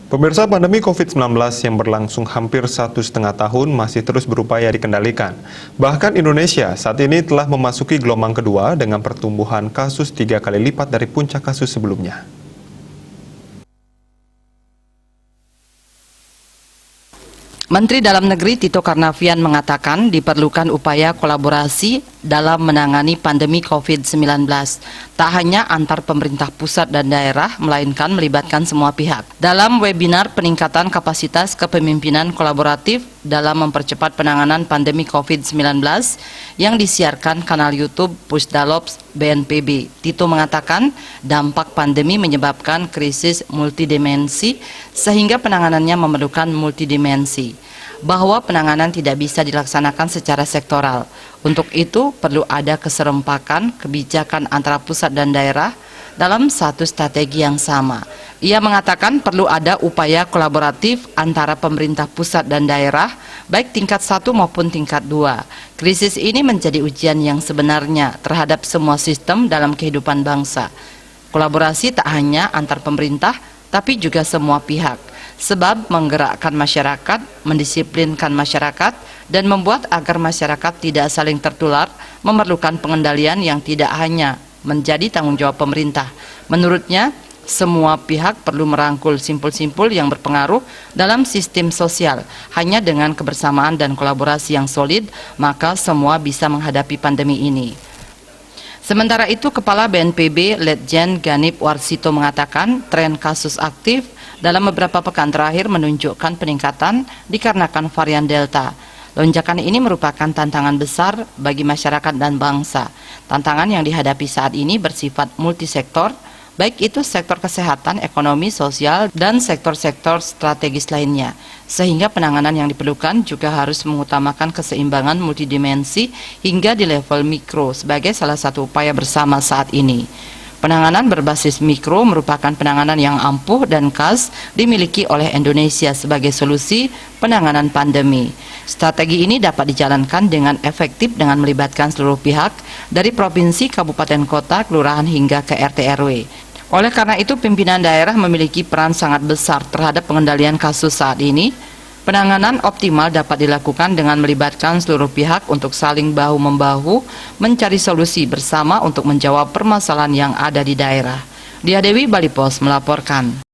Pemirsa, pandemi COVID-19 yang berlangsung hampir 1,5 tahun masih terus berupaya dikendalikan. Bahkan Indonesia saat ini telah memasuki gelombang kedua dengan pertumbuhan kasus 3 kali lipat dari puncak kasus sebelumnya. Menteri Dalam Negeri Tito Karnavian mengatakan diperlukan upaya kolaborasi dalam menangani pandemi COVID-19. Tak hanya antar pemerintah pusat dan daerah, melainkan melibatkan semua pihak. Dalam webinar peningkatan kapasitas kepemimpinan kolaboratif dalam mempercepat penanganan pandemi COVID-19 yang disiarkan kanal YouTube Pusdalops BNPB, Tito mengatakan dampak pandemi menyebabkan krisis multidimensi sehingga penanganannya memerlukan multidimensi, bahwa penanganan tidak bisa dilaksanakan secara sektoral. Untuk itu perlu ada keserempakan kebijakan antara pusat dan daerah dalam satu strategi yang sama. Ia mengatakan perlu ada upaya kolaboratif antara pemerintah pusat dan daerah, baik tingkat 1 maupun tingkat 2. Krisis ini menjadi ujian yang sebenarnya terhadap semua sistem dalam kehidupan bangsa. Kolaborasi tak hanya antar pemerintah, tapi juga semua pihak. Sebab menggerakkan masyarakat, mendisiplinkan masyarakat, dan membuat agar masyarakat tidak saling tertular memerlukan pengendalian yang tidak hanya menjadi tanggung jawab pemerintah. Menurutnya, semua pihak perlu merangkul simpul-simpul yang berpengaruh dalam sistem sosial. Hanya dengan kebersamaan dan kolaborasi yang solid, maka semua bisa menghadapi pandemi ini. Sementara itu, Kepala BNPB Letjen Ganip Warsito mengatakan tren kasus aktif dalam beberapa pekan terakhir menunjukkan peningkatan dikarenakan varian Delta. Lonjakan ini merupakan tantangan besar bagi masyarakat dan bangsa. Tantangan yang dihadapi saat ini bersifat multisektor, baik itu sektor kesehatan, ekonomi, sosial, dan sektor-sektor strategis lainnya. Sehingga penanganan yang diperlukan juga harus mengutamakan keseimbangan multidimensi hingga di level mikro sebagai salah satu upaya bersama saat ini. Penanganan berbasis mikro merupakan penanganan yang ampuh dan khas dimiliki oleh Indonesia sebagai solusi penanganan pandemi. Strategi ini dapat dijalankan dengan efektif dengan melibatkan seluruh pihak dari provinsi, kabupaten, kota, kelurahan hingga ke RT RW. Oleh karena itu, pimpinan daerah memiliki peran sangat besar terhadap pengendalian kasus saat ini. Penanganan optimal dapat dilakukan dengan melibatkan seluruh pihak untuk saling bahu-membahu mencari solusi bersama untuk menjawab permasalahan yang ada di daerah. Dia Dewi, Bali Pos melaporkan.